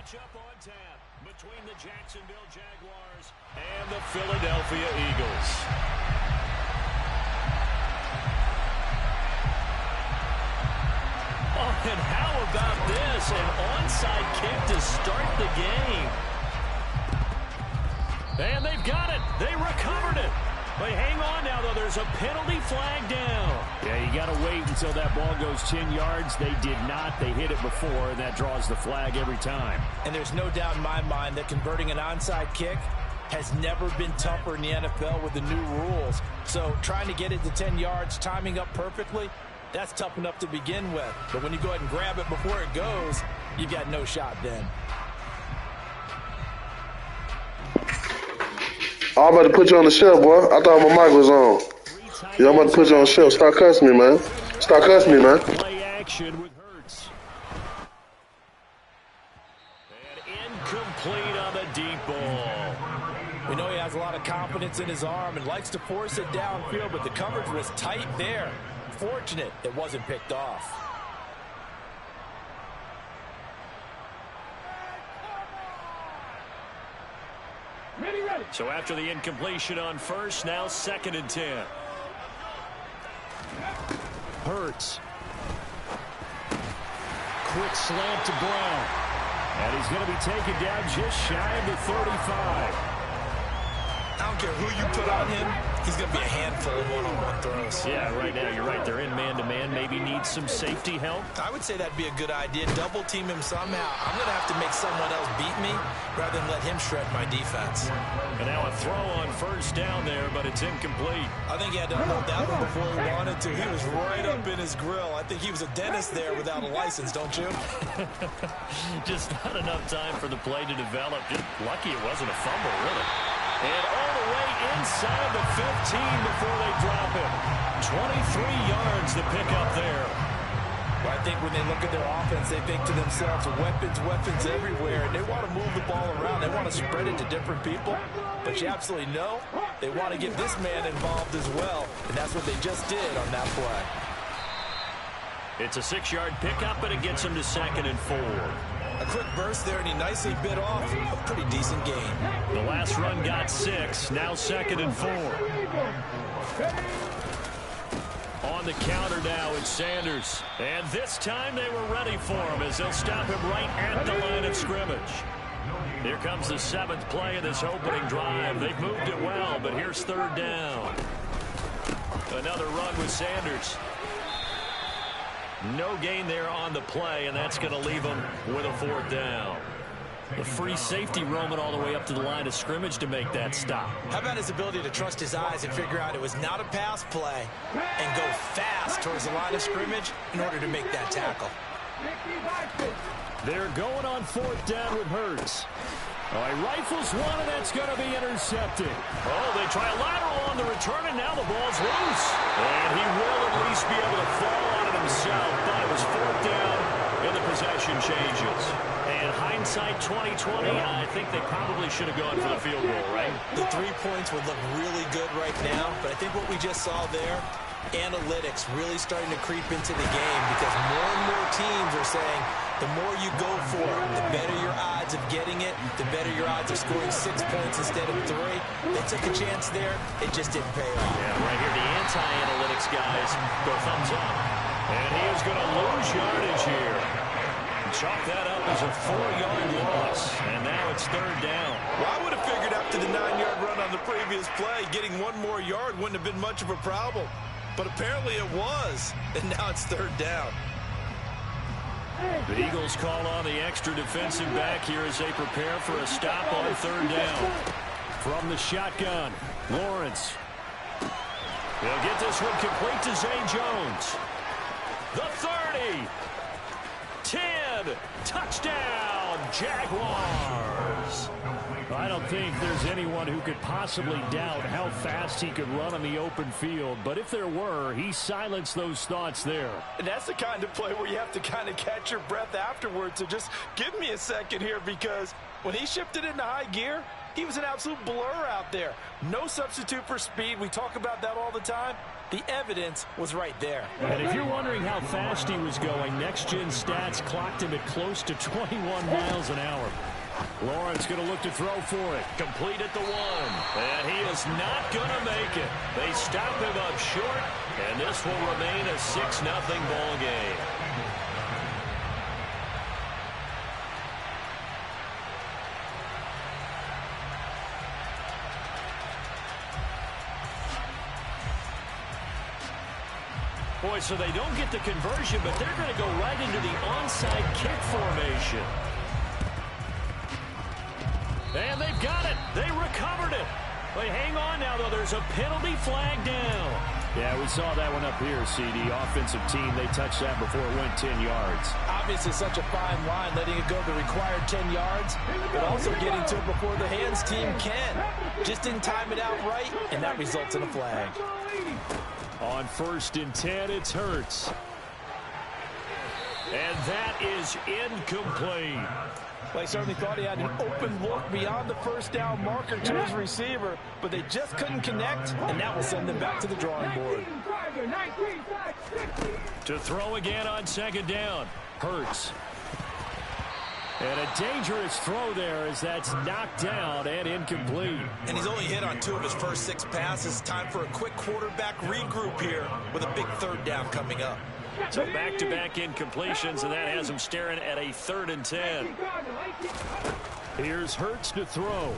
matchup on tap between the Jacksonville Jaguars and the Philadelphia Eagles. Oh, and how about this? An onside kick to start the game. And they've got it. They recovered it. But hang on now, though. There's a penalty flag down. Yeah, you got to wait until that ball goes 10 yards. They did not. They hit it before, and that draws the flag every time. And there's no doubt in my mind that converting an onside kick has never been tougher in the NFL with the new rules. So trying to get it to 10 yards, timing up perfectly, that's tough enough to begin with. But when you go ahead and grab it before it goes, you got no shot then. I'm about to put you on the shelf, boy. I thought my mic was on. Yeah, I'm about to put you on the shelf. Stop cussing me, man. Stop cussing me, man. Play action with Hurts. And incomplete on the deep ball. We know he has a lot of confidence in his arm and likes to force it downfield, but the coverage was tight there. Fortunate it wasn't picked off. So after the incompletion on first, now 2nd and 10. Hurts. Quick slant to Brown. And he's going to be taken down just shy of the 35. I don't care who you put on him, he's going to be a handful of one-on-one throws. Yeah, right now you're right. They're in man-to-man. Maybe need some safety help. I would say that'd be a good idea. Double team him somehow. I'm going to have to make someone else beat me rather than let him shred my defense. And now a throw on first down there, but it's incomplete. I think he had to unload that one before he wanted to. He was right up in his grill. I think he was a dentist there without a license, don't you? Just not enough time for the play to develop. Just lucky it wasn't a fumble, really. And all the way inside the 15 before they drop him. 23 yards to pick up there. Well, I think when they look at their offense, they think to themselves, weapons everywhere. And they want to move the ball around. They want to spread it to different people. But you absolutely know they want to get this man involved as well. And that's what they just did on that play. It's a 6-yard pickup, but it gets him to 2nd and 4. A quick burst there, and he nicely bit off a pretty decent gain. The last run got 6, now 2nd and 4. On the counter now is Sanders. And this time they were ready for him as they'll stop him right at the line of scrimmage. Here comes the 7th play of this opening drive. They've moved it well, but here's 3rd down. Another run with Sanders. No gain there on the play, and that's going to leave him with a 4th down. The free safety roaming all the way up to the line of scrimmage to make that stop. How about his ability to trust his eyes and figure out it was not a pass play and go fast towards the line of scrimmage in order to make that tackle. They're going on 4th down with Hurts. Oh, he rifles one, and that's going to be intercepted. Oh, they try a lateral on the return, and now the ball's loose. And he will at least be able to fall on it himself, but it was 4th down, and the possession changes. And hindsight 2020, I think they probably should have gone for the field goal, right? The 3 points would look really good right now, but I think what we just saw there, analytics really starting to creep into the game because more and more teams are saying the more you go for it, the better your odds of getting it, the better your odds of scoring 6 points instead of 3. They took a chance there. It just didn't pay off. Yeah, right here, the anti-analytics guys go thumbs up. And he is going to lose yardage here. Chalk that up as a 4-yard loss. And now it's 3rd down. Well, I would have figured after the 9-yard run on the previous play, getting 1 more yard wouldn't have been much of a problem. But apparently it was. And now it's 3rd down. The Eagles call on the extra defensive back here as they prepare for a stop on 3rd down. From the shotgun, Lawrence. They'll get this one complete to Zay Jones. The 30. 10. Touchdown, Jaguars. I don't think there's anyone who could possibly doubt how fast he could run on the open field. But if there were, he silenced those thoughts there. And that's the kind of play where you have to kind of catch your breath afterwards. So just give me a second here because when he shifted into high gear, he was an absolute blur out there. No substitute for speed. We talk about that all the time. The evidence was right there. And if you're wondering how fast he was going, next-gen stats clocked him at close to 21 miles an hour. Lawrence going to look to throw for it. Complete at the 1. And he is not going to make it. They stop him up short, and this will remain a 6-0 ball game. Boy, so they don't get the conversion, but they're going to go right into the onside kick formation. And they've got it. They recovered it. They hang on now, though. There's a penalty flag down. Yeah, we saw that one up here, CD. Offensive team, they touched that before it went 10 yards. Obviously such a fine line, letting it go the required 10 yards, but also getting to it before the hands team can. Just didn't time it out right, and that results in a flag. On 1st and 10, it's Hurts. And that is incomplete. Well, he certainly thought he had an open look beyond the first down marker to his receiver, but they just couldn't connect, and that will send them back to the drawing board. To throw again on 2nd down. Hurts. And a dangerous throw there as that's knocked down and incomplete. And he's only hit on 2 of his first 6 passes. Time for a quick quarterback regroup here with a big 3rd down coming up. So back-to-back incompletions, and that has him staring at a 3rd and 10. Here's Hurts to throw.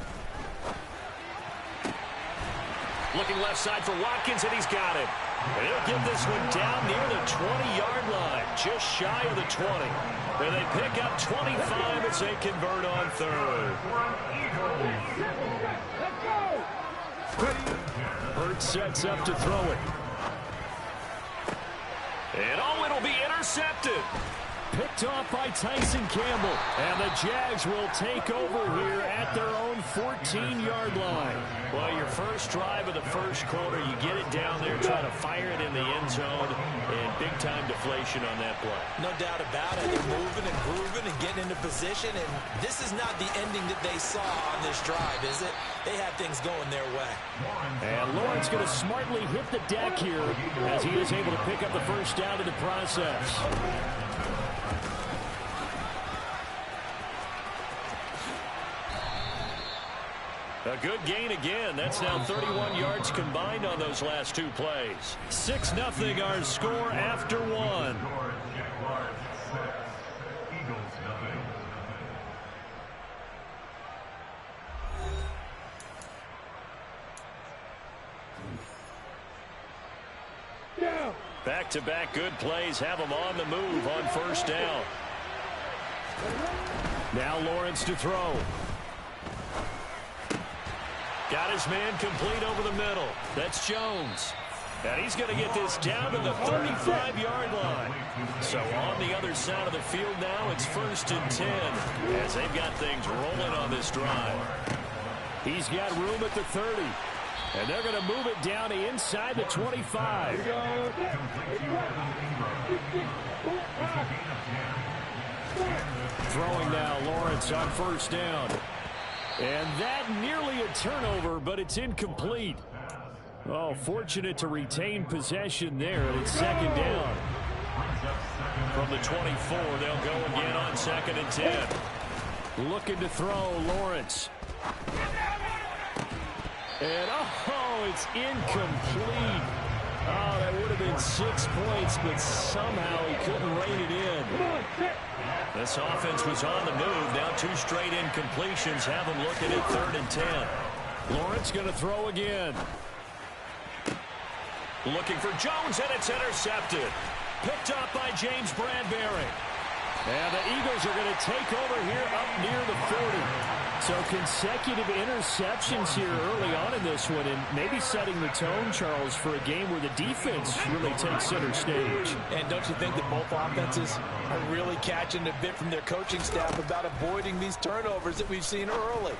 Looking left side for Watkins, and he's got it. And he'll get this one down near the 20-yard line, just shy of the 20. And they pick up 25 as they convert on 3rd. Hurts sets up to throw it. And oh, it'll be intercepted. Picked off by Tyson Campbell. And the Jags will take over here at their own 14-yard line. Well, your first drive of the first quarter, you get it down there, try to fire it in the end zone, and big-time deflation on that play. No doubt about it. They're moving and grooving and getting into position, and this is not the ending that they saw on this drive, is it? They had things going their way. And Lawrence going to smartly hit the deck here as he is able to pick up the first down in the process. A good gain again. That's now 31 yards combined on those last 2 plays. 6-0 our score after 1. Back-to-back good plays have them on the move on 1st down. Now Lawrence to throw. Got his man complete over the middle. That's Jones. And he's going to get this down to the 35-yard line. So on the other side of the field now, it's 1st and 10 as they've got things rolling on this drive. He's got room at the 30. And they're going to move it down to inside the 25. Throwing now, Lawrence on 1st down. And that nearly a turnover, but it's incomplete. Oh, fortunate to retain possession there, and it's 2nd down. From the 24, they'll go again on 2nd and 10. Looking to throw, Lawrence. And, oh, it's incomplete. Oh, that would have been 6 points, but somehow he couldn't rein it in. This offense was on the move. Now 2 straight incompletions have them looking at 3rd and 10. Lawrence going to throw again. Looking for Jones, and it's intercepted. Picked up by James Bradbury. And the Eagles are going to take over here up near the 40. So consecutive interceptions here early on in this one, and maybe setting the tone, Charles, for a game where the defense really takes center stage. And don't you think that both offenses are really catching a bit from their coaching staff about avoiding these turnovers that we've seen early?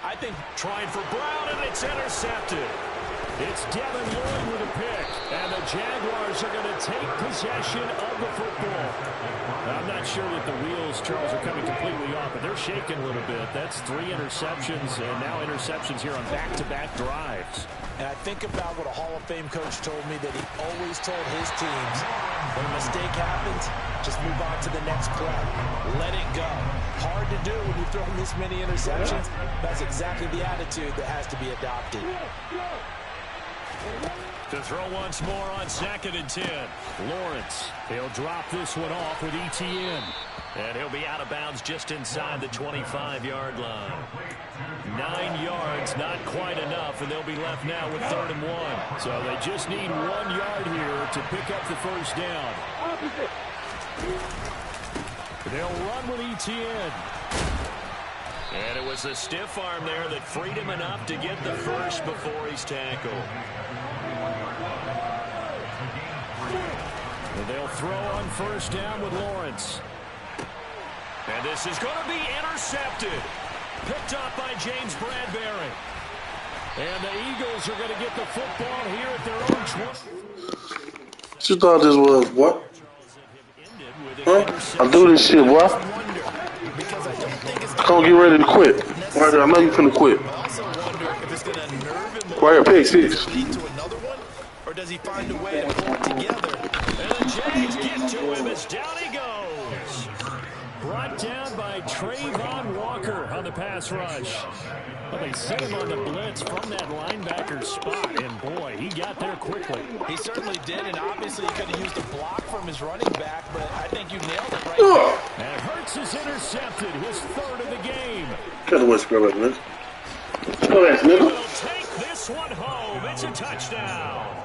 I think trying for Brown, and it's intercepted. It's Devin Lloyd with a pick, and the Jaguars are going to take possession of the football. I'm not sure that the wheels, Charles, are coming completely off, but they're shaking a little bit. That's 3 interceptions, and now interceptions here on back-to-back drives. And I think about what a Hall of Fame coach told me, that he always told his teams, when a mistake happens, just move on to the next play. Let it go. Hard to do when you throw this many interceptions. That's exactly the attitude that has to be adopted. To throw once more on 2nd and 10. Lawrence, he'll drop this one off with ETN. And he'll be out of bounds just inside the 25-yard line. 9 yards, not quite enough, and they'll be left now with 3rd and 1. So they just need 1 yard here to pick up the first down. They'll run with ETN. And it was the stiff arm there that freed him enough to get the first before he's tackled. They'll throw on 1st down with Lawrence. And this is going to be intercepted. Picked up by James Bradbury. And the Eagles are going to get the football here at their own 20. What you thought this was, boy? Huh? I do this shit, boy. I don't get ready to quit. Right there, I know you finna quit. I also wonder if it's going to nerve him Right here, pick 6. lead to another one, or does he find a way to pull it together? And the Jags get to him as down he goes. Brought down by Trayvon Walker on the pass rush. Well, they sent him on the blitz from that linebacker spot, and boy, he got there quickly. He certainly did, and obviously he could have used a block from his running back, but I think you nailed it right there. And Hurts is intercepted, his 3rd of the game. Cut the whisper right, man. Go ahead, nigga. We'll take this one home. It's a touchdown.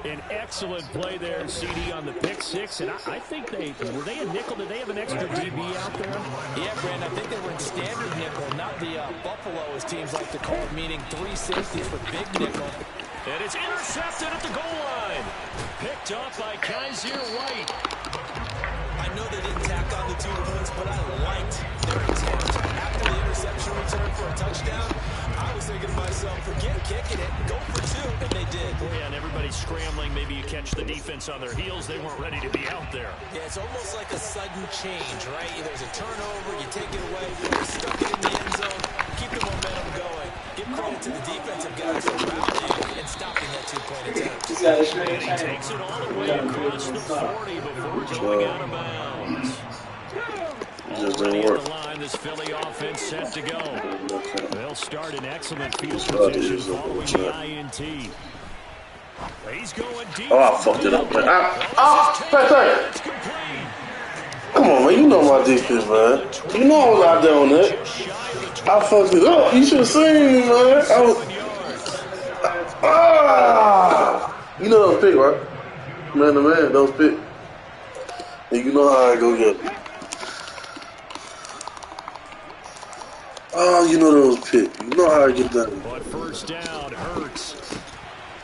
An excellent play there, CD, on the pick 6. And I think were they a nickel? Did they have an extra DB out there? Yeah, Brandon, I think they were in standard nickel, not the Buffalo, as teams like to call it, meaning 3 safeties for big nickel. And it's intercepted at the goal line. Picked up by Kaiser White. I know they didn't tack on the 2 points, but I liked their attempt. After the interception return for a touchdown, I was thinking to myself, forget kicking it, go for 2, and they did. Yeah, and everybody's scrambling. Maybe you catch the defense on their heels. They weren't ready to be out there. Yeah, it's almost like a sudden change, right? There's a turnover, you take it away, you stuck it in the end zone, keep the momentum going. Give credit to the defensive guys for rallying and stopping that 2-point attempt. And he takes it all the way across the 40 before going out of bounds. Already at the line, this Philly offense set to go. They'll start an excellent field position following the INT. He's going deep. Oh, I fucked it up, man. Back. It's complete. Come on, man. You know my defense, man. You know I was out there on that. I fucked it up. You should have seen me, man. I was. You know those pick, right? Man to man, those pick. And you know how I go get them. Oh, you know those pick. You know how I get that. But 1st down, Hurts.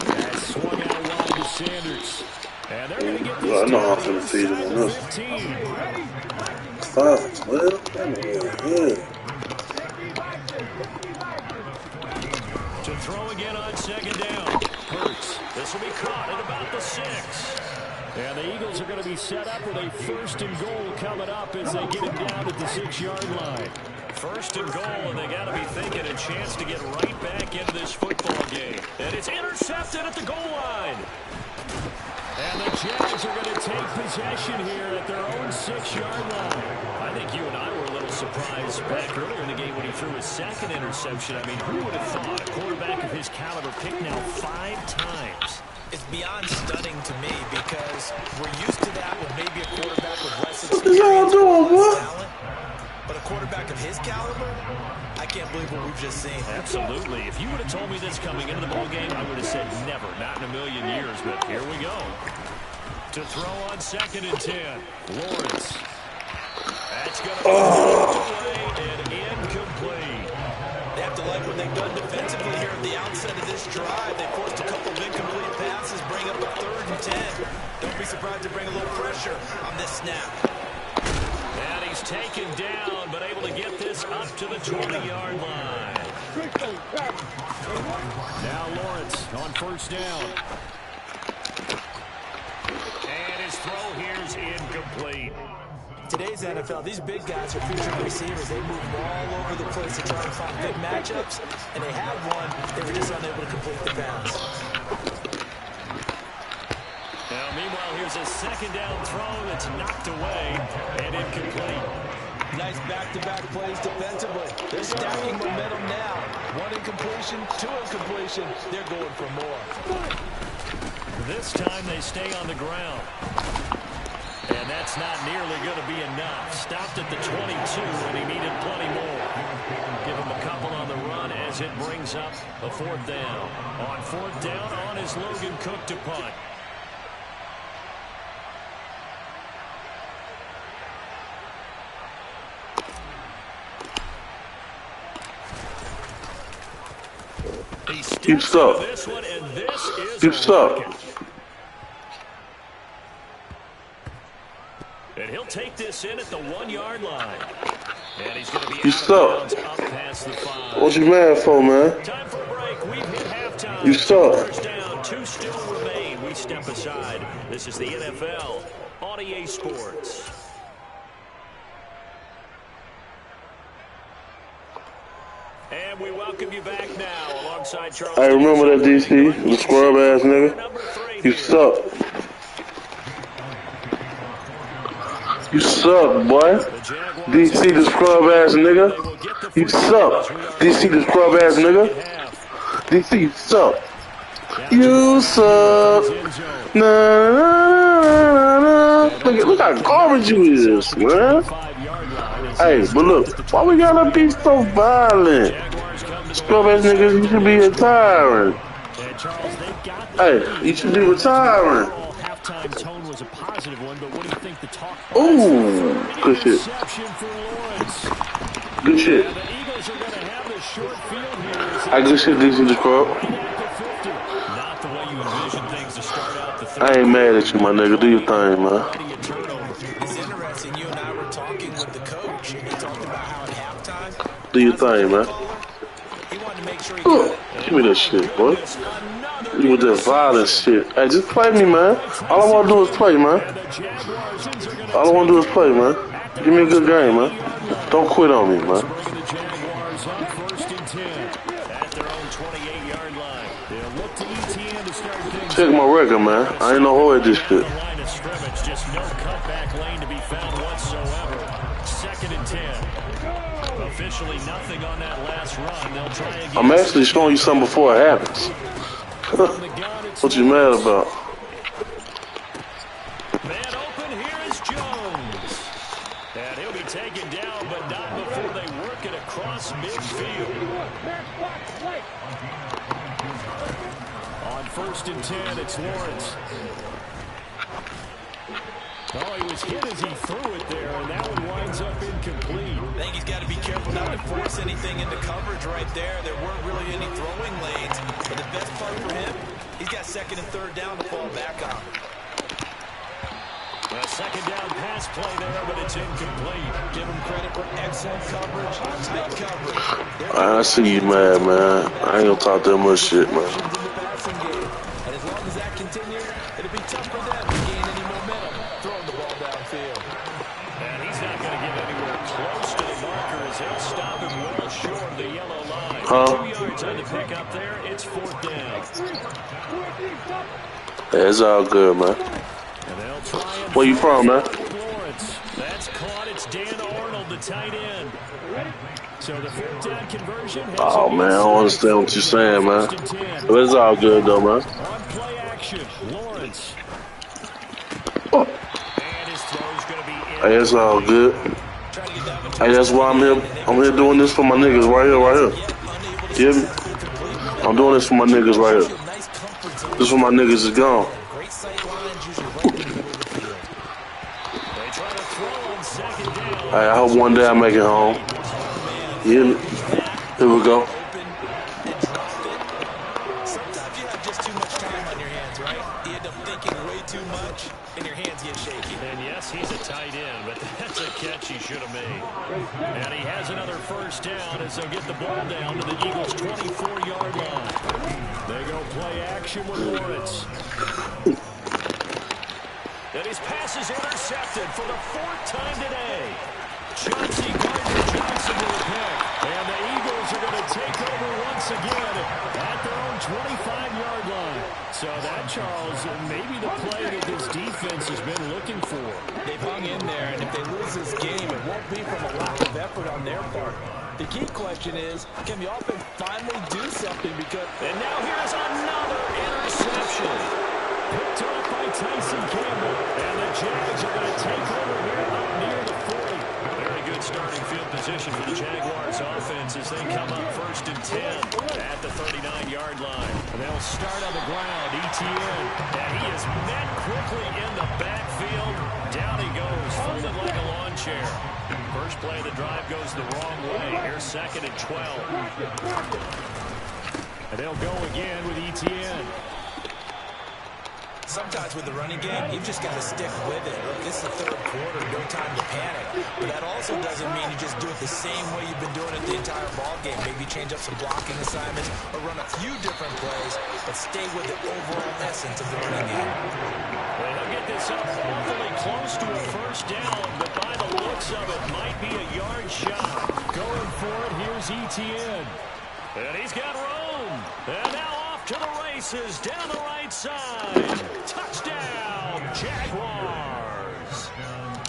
That swung out wide to Sanders. And they're going to get this I know how I'm going to feed him on this. 5 12. To throw again on 2nd down. Hurts. This will be caught at about the 6. And the Eagles are going to be set up with a 1st and goal coming up as they get him down at the 6-yard line. 1st and goal, and they got to be thinking a chance to get right back into this football game. And it's intercepted at the goal line. And the Jags are going to take possession here at their own 6-yard line. I think you and I were a little surprised back earlier in the game when he threw his 2nd interception. I mean, who would have thought a quarterback of his caliber picked now 5 times? It's beyond stunning to me because we're used to that with maybe a quarterback with less What y'all experience doing, or less boy? talent. But a quarterback of his caliber, I can't believe what we've just seen. Absolutely. If you would have told me this coming into the ball game, I would have said never, not in a million years. But here we go. To throw on 2nd and 10, Lawrence. That's going to be away and incomplete. They have to like what they've done defensively here at the outset of this drive. They forced a couple of incomplete passes, bring up a 3rd and 10. Don't be surprised to bring a little pressure on this snap. And he's taken down, but able to get this up to the 20-yard line. Now Lawrence on first down. And his throw here is incomplete. Today's NFL, these big guys are featured receivers. They move all over the place to try and find good matchups, and they had one. They were just unable to complete the pass. Now, meanwhile, here's a second down throw that's knocked away and incomplete. Nice back-to-back plays defensively. They're stacking momentum now. One incompletion, two incompletion. They're going for more. This time they stay on the ground. And that's not nearly going to be enough. Stopped at the 22, and he needed plenty more. Give him a couple on the run as it brings up a fourth down. On fourth down, on is Logan Cook to punt. You suck. You suck. And he'll take this in at the 1-yard line. And he's going to be You suck. up past the 5. What you mad for, man? Time for a break. We've hit halftime. You suck. First down, 2 still remain. We step aside. This is the NFL on EA Sports. And we welcome you back now alongside Charles. Hey, remember that DC? The scrub ass nigga? You suck. You suck, boy. DC the scrub ass nigga. You suck. DC the scrub ass nigga. DC, you suck. You suck. Nah, nah, nah, nah. Look how garbage you is, man. Hey, but look, why we gotta be so violent? Scrub ass niggas, you should be retiring. Hey, you should be retiring. Halftime tone was a positive one, but what do you think the talk? Ooh, good shit. Good shit. The Eagles are going to have this short field here. I good shit, DC the scrub. Not the way you envision things to start out the I ain't mad at you, my nigga. Do your thing, man. It's interesting. You and I were talking with the coach, and he talked about how at halftime. Do your thing, man. He wanted to make sure he got it. Give me that shit, boy. You with that violent shit. Hey, just play me, man. All I want to do is play, man. All I want to do is play, man. Give me a good game, man. Don't quit on me, man. Check my record, man. I ain't no hoe at this shit. Just no cutback lane to be found whatsoever. Second and 10. Officially nothing on that last run. They'll try again. I'm actually showing you something before it happens. What you mad about? Man open, here is Jones. And he'll be taken down, but not before they work it across midfield. On first and 10, it's Lawrence. Oh, he was hit as he threw it there, and that one winds up incomplete. I think he's got to be careful not to force anything into coverage right there. There weren't really any throwing lanes. But the best part for him, he's got second and third down to fall back on. A second down pass play there, but it's incomplete. Give him credit for excellent coverage, tight coverage. I see you mad, man. I ain't gonna talk that much shit, man. And as long as that continues, it'll be tough for them to gain any momentum throwing the ball downfield. And he's not going to get anywhere close to the marker as they'll stop him well short of the yellow line. Huh? 2 yards on the pick up there. It's fourth down. Yeah, it's all good, man. And they'll try and Where you from, man? Lawrence. That's caught. It's Dan Arnold, the tight end. So the fourth down conversion. Oh, man, I don't understand what you're saying, man. But it's all good, though, man. On play action, Lawrence. Oh. And his throw's going to be in. Hey, it's all good. Hey, that's why I'm here. I'm here doing this for my niggas right here, right here. You hear me? I'm doing this for my niggas right here. This for my niggas is gone. Hey, I hope one day I make it home. You hear me? Here we go. Sometimes you have just too much time on your hands, right? You end up thinking way too much, and your hands get shaky. And yes, he's a tight end, but that's a catch he should have made. And he has another first down as they'll get the ball down to the Eagles' 24-yard line. They go play action with Lawrence. And his pass is intercepted for the 4th time today. Chauncey Gardner-Johnson to the pick. And the Eagles are going to take over once again at their own 25-yard line. So that, Charles, maybe the play that this defense has been looking for. They've hung in there, and if they lose this game, it won't be from a lack of effort on their part. The key question is, can the offense finally do something? Because and now here's another interception. Picked off by Tyson Campbell. And the Jags are going to take over here up near the 40. Very good starting field position for the Jaguars offense as they come up 1st and 10 at the 39-yard line. And they'll start on the ground. Etienne. And he is met quickly in the backfield. Down he goes, folded like a lawn chair. First play of the drive goes the wrong way. Here's 2nd and 12. And they'll go again with Etienne. sometimes with the running game, you've just got to stick with it. Look, this is the 3rd quarter, no time to panic. But that also doesn't mean you just do it the same way you've been doing it the entire ball game. Maybe change up some blocking assignments or run a few different plays, but stay with the overall essence of the running game. Well, he'll get this up awfully close to a first down, but by the looks of it, might be a yard shot. Going for it, here's Etienne. And he's got room. And now off to the races down the right side. Touchdown, Jaguars.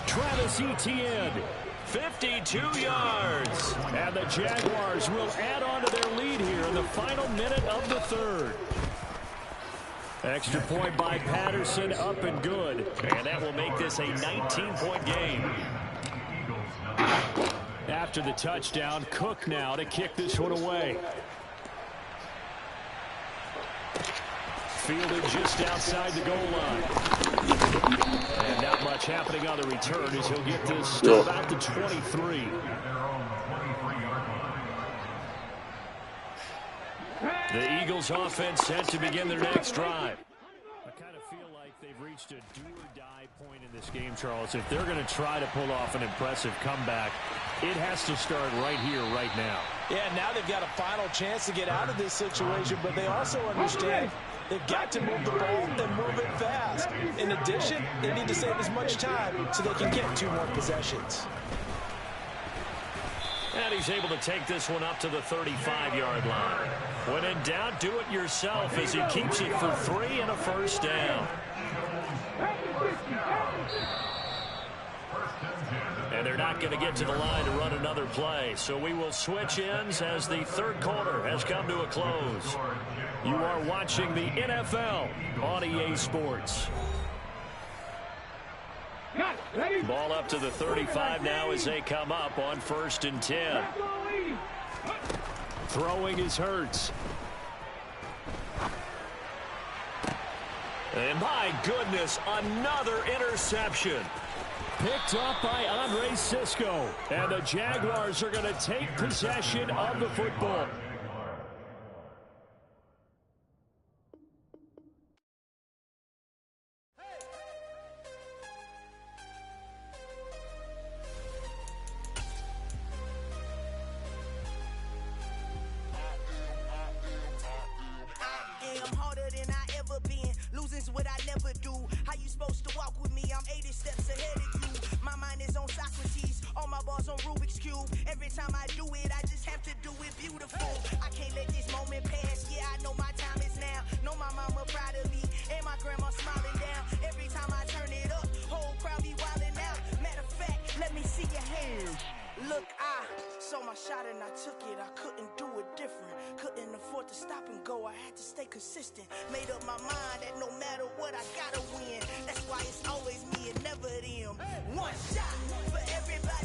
Travis Etienne. 52 yards. And the Jaguars will add on to their lead here in the final minute of the 3rd. Extra point by Patterson, up and good. And that will make this a 19-point game. After the touchdown, Cook now to kick this one away. Fielded just outside the goal line. And not much happening on the return as he'll get this to about the 23. The Eagles offense set to begin their next drive. I kind of feel like they've reached a do-or-die point in this game, Charles. If they're going to try to pull off an impressive comeback, it has to start right here, right now. Yeah, now they've got a final chance to get out of this situation, but they also understand they've got to move the ball and move it fast. In addition, they need to save as much time so they can get 2 more possessions. And he's able to take this one up to the 35-yard line. When in doubt, do it yourself as he keeps it for 3 and a first down. And they're not going to get to the line to run another play. So we will switch ends as the 3rd quarter has come to a close. You are watching the NFL on EA Sports. Ball up to the 35 now as they come up on 1st and 10. Throwing is Hurts. And my goodness, another interception. Picked up by Andre Sisco. And the Jaguars are going to take possession of the football. What I never do. How you supposed to walk with me? I'm 80 steps ahead of you. My mind is on Socrates, all my balls on Rubik's Cube. Every time I do it, I just have to do it beautiful. I can't let this moment pass. Yeah, I know my time is now. Know my mama proud of me, and my grandma smiling down. Every time I turn it up, whole crowd be wilding out. Matter of fact, let me see your hands. Look, I saw my shot and I took it. I couldn't do it different. Couldn't afford to stop and go. I had to stay consistent. Made up my mind that no matter what, I gotta win. That's why it's always me and never them. One shot for everybody.